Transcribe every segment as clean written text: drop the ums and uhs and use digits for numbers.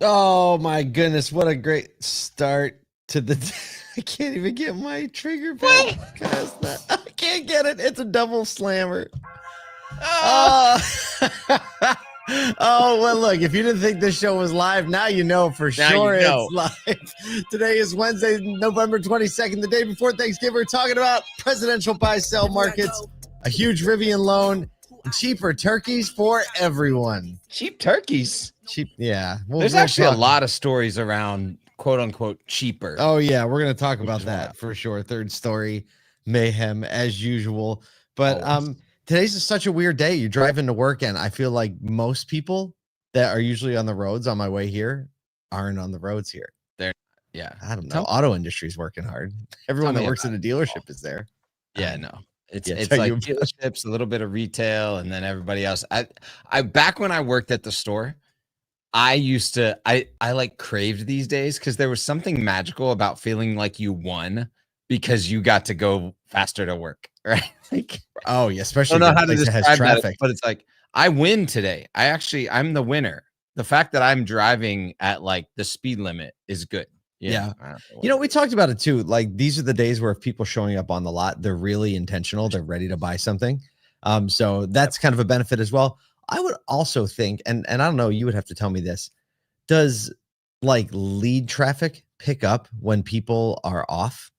Oh my goodness, what a great start to the I can't even get my trigger pad past that. I can't get it. It's a double slammer. Oh, Oh, well, look, if you didn't think this show was live, now you know for now sure you know. it's live. Today is Wednesday, November 22nd, the day before Thanksgiving. We're talking about presidential buy-sell markets, a huge Rivian loan, and cheaper turkeys for everyone. Cheap turkeys. Cheap, yeah. There's actually a lot of stories around quote unquote cheaper. Oh, yeah, we're going to talk about is that wild. for sure. Third story mayhem as usual. But Always. today's is such a weird day. You drive into work, and I feel like most people that are usually on the roads on my way here aren't on the roads here. Yeah. I don't know. Auto industry's working hard. Everyone that works in a dealership is there. Yeah, no. It's Yeah, it's tell like you about- dealerships, a little bit of retail, and then everybody else. I back when I worked at the store, I used to I like craved these days because there was something magical about feeling like you won because you got to go faster to work, right? Like Oh, yeah, I especially don't know if how to place that has describe that, traffic. but it's like I win today. I'm the winner. The fact that I'm driving at like the speed limit is good. Yeah. I don't know You know, what- we talked about it too. Like these are the days where if people showing up on the lot, they're really intentional. They're ready to buy something. So that's kind of a benefit as well. I would also think, and I don't know, you would have to tell me this. Does like lead traffic pick up when people are off?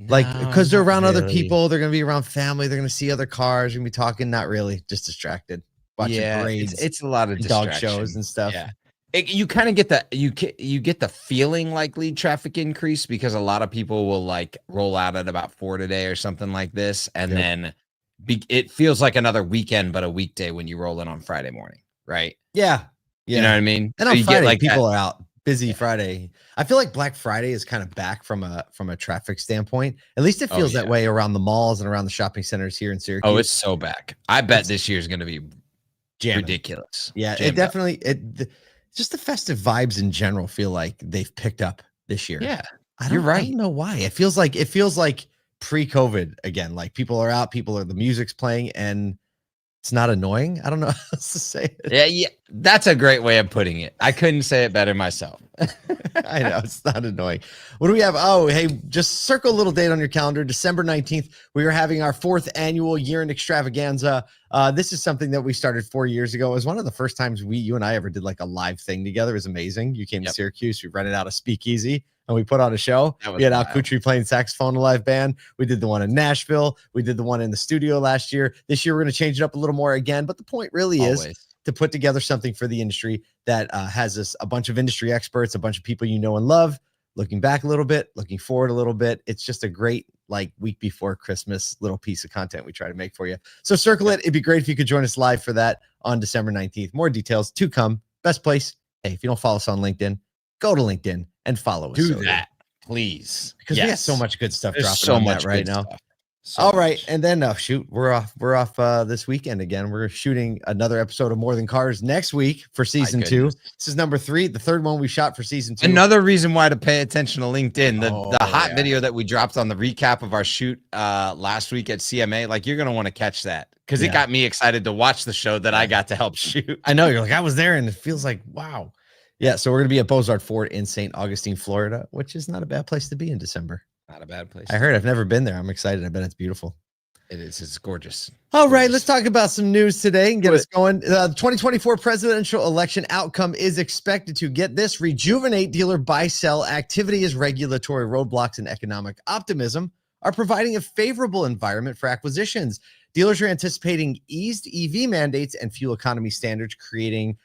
Like, No, because they're not around other really. people, they're gonna be around family, they're gonna see other cars, gonna be talking, not really, just distracted, watching parades, it's a lot of and dog distraction. shows and stuff. Yeah. You kind of get that you get the feeling like lead traffic increase because a lot of people will like roll out at about 4 today or something like this, and Yep. then it feels like another weekend but a weekday when you roll in on Friday morning, right? Yeah. Yeah. You know what I mean? And So on you Friday, get like people that, are out. Busy Friday. I feel like Black Friday is kind of back from a traffic standpoint. At least it Oh, feels that yeah. way around the malls and around the shopping centers here in Syracuse. Oh, it's so back. I bet It's this year is going to be jamming. ridiculous. Yeah, it Jammed up. definitely just the festive vibes in general feel like they've picked up this year. Yeah, I you're right. don't know why. It feels like pre-COVID again. Like people are out, the music's playing, and it's not annoying. I don't know how else to say it. Yeah, that's a great way of putting it. I couldn't say it better myself. I know it's not annoying. What do we have? Oh, hey, just circle a little date on your calendar. December 19th, we are having our 4th annual year in Extravaganza. This is something that we started 4 years ago. It was one of the first times you and I ever did like a live thing together. It was amazing. You came to Syracuse, we rented out a speakeasy, and we put on a show. We had Al Kutri playing saxophone, a live band. We did the one in Nashville. We did the one in the studio last year. This year, we're going to change it up a little more again. But the point really is to put together something for the industry that has a bunch of industry experts, a bunch of people you know and love, looking back a little bit, looking forward a little bit. It's just a great like week before Christmas little piece of content we try to make for you. So circle it. It'd be great if you could join us live for that on December 19th. More details to come. Best place. Hey, if you don't follow us on LinkedIn, go to LinkedIn and follow us. Do that, please. Because we have so much good stuff There's dropping so on much that right now. good stuff. So All right, much. and then we're off this weekend again. We're shooting another episode of More Than Cars next week for season 2. This is number 3, the third one we shot for season 2. Another reason why to pay attention to LinkedIn. The hot video that we dropped on the recap of our shoot last week at CMA, like you're gonna want to catch that because it got me excited to watch the show that I got to help shoot. I know, you're like, I was there, and it feels like wow. Yeah, so we're gonna be at Bozard Ford in St. Augustine, Florida, which is not a bad place to be in December. Not a bad place. I heard. I've never been there. I'm excited. I bet it's beautiful. It is. It's gorgeous. All right, let's talk about some news today and get us going. The 2024 presidential election outcome is expected to get this rejuvenate dealer buy-sell activity as regulatory roadblocks and economic optimism are providing a favorable environment for acquisitions. Dealers are anticipating eased EV mandates and fuel economy standards, creating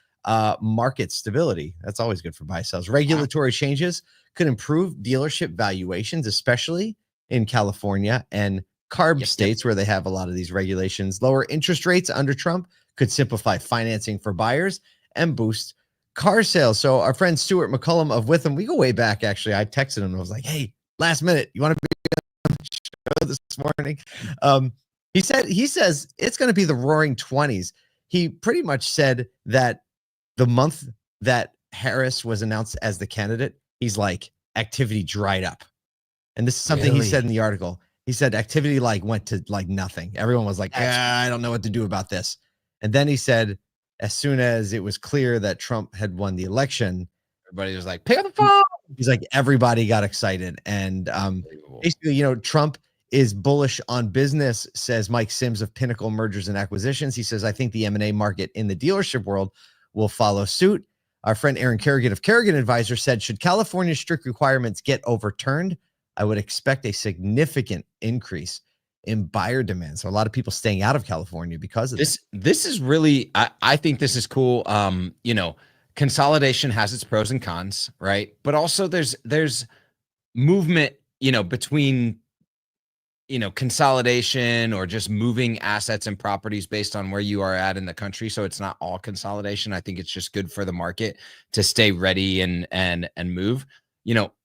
market stability. That's always good for buy-sells. Regulatory changes could improve dealership valuations, especially in California and CARB states where they have a lot of these regulations. Lower interest rates under Trump could simplify financing for buyers and boost car sales. So our friend Stuart McCallum of Withum, we go way back actually. I texted him and I was like, hey, last minute, you want to be on the show this morning? He says it's going to be the roaring 20s. He pretty much said that the month that Harris was announced as the candidate, he's like, activity dried up. And this is something he said in the article. He said activity like went to like nothing. Everyone was like, I don't know what to do about this. And then he said as soon as it was clear that Trump had won the election, Everybody was like, pick up the phone. he's like, everybody got excited. And basically, Trump is bullish on business, says Mike Sims of Pinnacle Mergers and Acquisitions. He says, I think the M&A market in the dealership world will follow suit. Our friend Aaron Kerrigan of Kerrigan Advisor said, should California's strict requirements get overturned, I would expect a significant increase in buyer demand. So a lot of people staying out of California because of this. This is really, I think this is cool. Consolidation has its pros and cons, right? But also there's movement, between, consolidation or just moving assets and properties based on where you are at in the country. So it's not all consolidation. I think it's just good for the market to stay ready and move.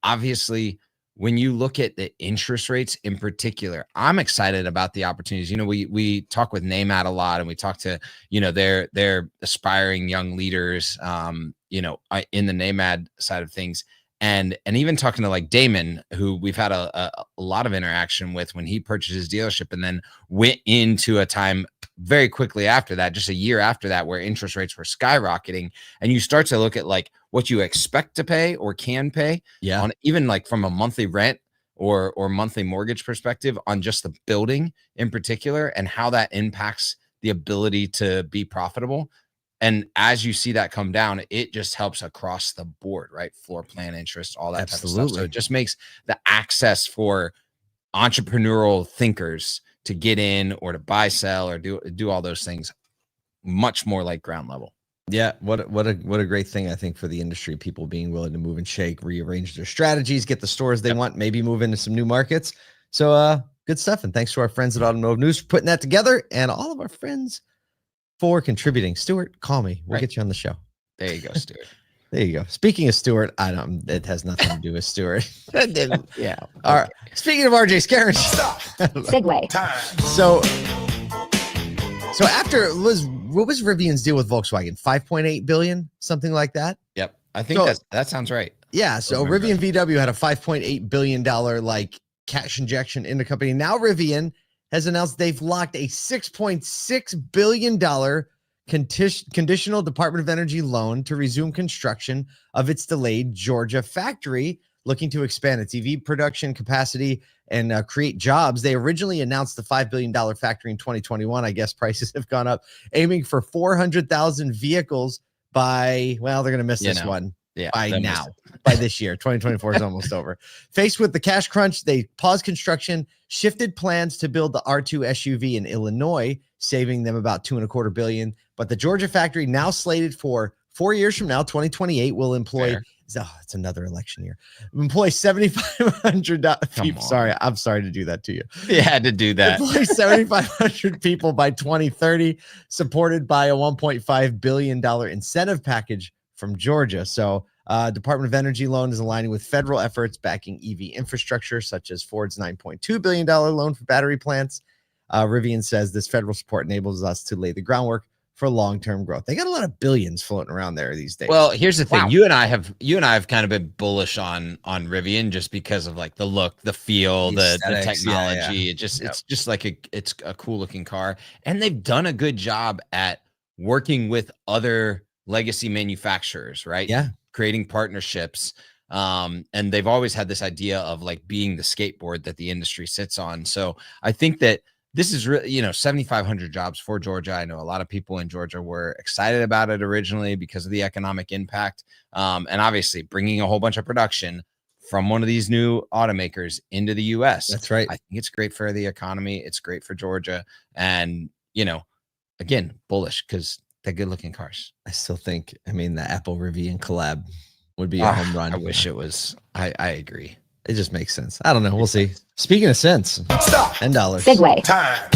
Obviously, when you look at the interest rates in particular, I'm excited about the opportunities. We talk with NAMAD a lot, and we talk to, their aspiring young leaders, in the NAMAD side of things. And even talking to like Damon, who we've had a lot of interaction with when he purchased his dealership and then went into a time very quickly after that, just a year after that, where interest rates were skyrocketing. And you start to look at like what you expect to pay or can pay on even like from a monthly rent or monthly mortgage perspective on just the building in particular, and how that impacts the ability to be profitable. And as you see that come down, it just helps across the board, right? Floor plan interest, all that type of stuff. So it just makes the access for entrepreneurial thinkers to get in or to buy, sell, or do all those things much more like ground level. Yeah, what a great thing, I think, for the industry. People being willing to move and shake, rearrange their strategies, get the stores they want, maybe move into some new markets. So good stuff. And thanks to our friends at Automotive News for putting that together, and all of our friends for contributing. Stuart, call me. We'll get you on the show. There you go, Stuart. There you go. Speaking of Stuart, it has nothing to do with Stuart. Yeah. All right. Speaking of RJ Scaringe. Segue. So after what was Rivian's deal with Volkswagen? 5.8 billion, something like that. Yep. I think that sounds right. Yeah. So Rivian VW had a $5.8 billion like cash injection in the company. Now Rivian has announced they've locked a $6.6 billion conditional Department of Energy loan to resume construction of its delayed Georgia factory, looking to expand its EV production capacity and create jobs. They originally announced the $5 billion factory in 2021. I guess prices have gone up, aiming for 400,000 vehicles by, well, they're going to miss this one. Yeah, by this year. 2024 is almost over. Faced with the cash crunch, they paused construction, shifted plans to build the R2 SUV in Illinois, saving them about $2.25 billion. But the Georgia factory, now slated for 4 years from now, 2028, will employ. It's another election year. Employ 7,500 people. Sorry, I'm sorry to do that to you. You had to do that. Employ 7,500 people by 2030, supported by a $1.5 billion incentive package from Georgia. So Department of Energy loan is aligning with federal efforts backing EV infrastructure, such as Ford's $9.2 billion loan for battery plants. Rivian says this federal support enables us to lay the groundwork for long-term growth. They got a lot of billions floating around there these days. Well, here's the thing. You and I have kind of been bullish on Rivian just because of like the look, the feel, the technology. Yeah. It's just like it's a cool looking car. And they've done a good job at working with other legacy manufacturers, right? Yeah. Creating partnerships. And they've always had this idea of like being the skateboard that the industry sits on. So I think that this is really, 7,500 jobs for Georgia. I know a lot of people in Georgia were excited about it originally because of the economic impact. And obviously bringing a whole bunch of production from one of these new automakers into the US. That's right. I think it's great for the economy. It's great for Georgia. And, again, bullish because they're good looking cars. I still think, the Apple Rivian collab would be a home run. I wish it was. I agree. It just makes sense. I don't know. We'll see. Speaking of cents and dollars. Segue. Time.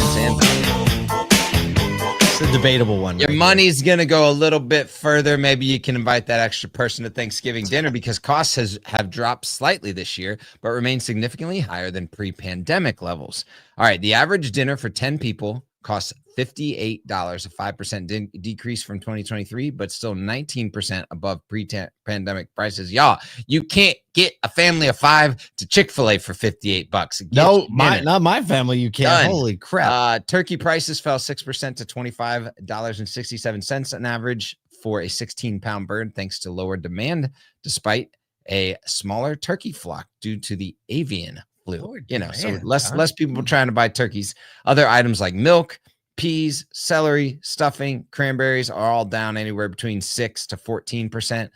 It's a debatable one. Your money's going to go a little bit further. Maybe you can invite that extra person to Thanksgiving dinner because costs have dropped slightly this year, but remain significantly higher than pre-pandemic levels. All right. The average dinner for 10 people costs $58, a 5% decrease from 2023, but still 19% above pre-pandemic prices. Y'all, you can't get a family of 5 to Chick-fil-A for $58. No, not my family. You can't. Done. Holy crap. Turkey prices fell 6% to $25.67 on average for a 16-pound bird, thanks to lower demand, despite a smaller turkey flock due to the avian flu. Lord, So less people trying to buy turkeys. Other items like milk, peas, celery, stuffing, cranberries are all down anywhere between 6 to 14%.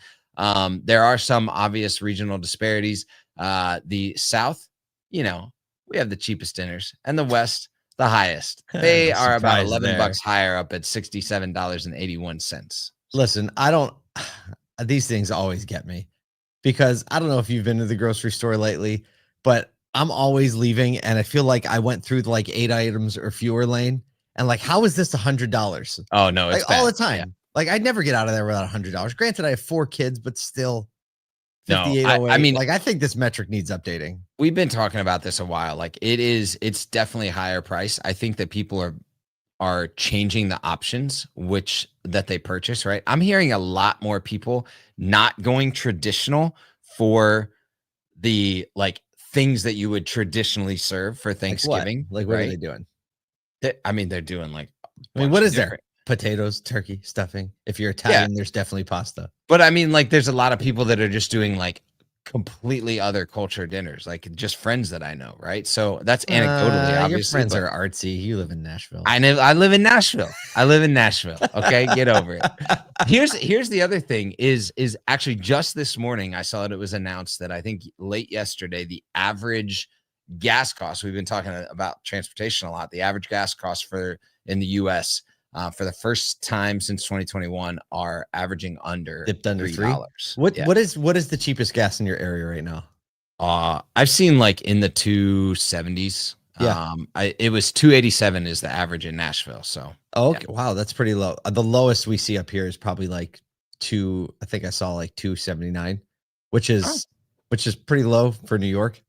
There are some obvious regional disparities. The South, we have the cheapest dinners, and the West, the highest. They are about $11 higher, up at $67.81. Listen, these things always get me, because I don't know if you've been to the grocery store lately, but I'm always leaving and I feel like I went through the 8 items or fewer lane, and how is this $100? Oh no, it's all the time. Yeah. I'd never get out of there without $100. Granted, I have 4 kids, but still 5808. I mean, I think this metric needs updating. We've been talking about this a while. It's definitely a higher price. I think that people are changing the options that they purchase, right? I'm hearing a lot more people not going traditional for the things that you would traditionally serve for Thanksgiving. What right? Are they doing? They're doing what is there? Potatoes, turkey, stuffing. If you're Italian, there's definitely pasta. But there's a lot of people that are just doing completely other culture dinners, just friends that I know, right? So that's anecdotally, obviously. Your friends are artsy. You live in Nashville. I live in Nashville. Okay, get over it. Here's the other thing is actually just this morning I saw that it was announced that I think late yesterday, the average gas cost, we've been talking about transportation a lot, the average gas cost in the US for the first time since 2021 are averaging dipped under $3. What is the cheapest gas in your area right now? I've seen in the 270s. Yeah. It was 287 is the average in Nashville. So okay. Yeah. Wow, that's pretty low. The lowest we see up here is probably I think I saw 279, which is pretty low for New York.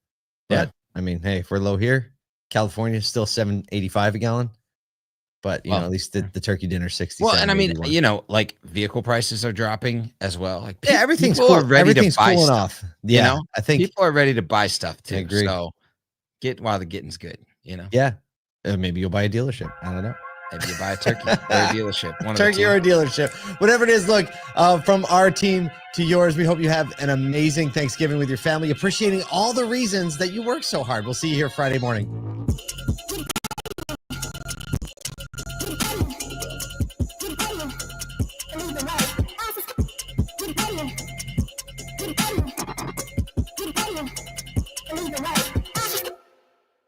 But yeah. I mean, hey, if we're low here, California is still $7.85 a gallon. But at least the turkey dinner 60. Well, and I mean, vehicle prices are dropping as well. Everything's cool. Everything's cooling off. Yeah, I think people are ready to buy stuff too. I agree. So get while the getting's good. Yeah. Maybe you'll buy a dealership. I don't know. Maybe you buy a turkey or a dealership. Turkey or a dealership, whatever it is. Look, from our team to yours, we hope you have an amazing Thanksgiving with your family, appreciating all the reasons that you work so hard. We'll see you here Friday morning.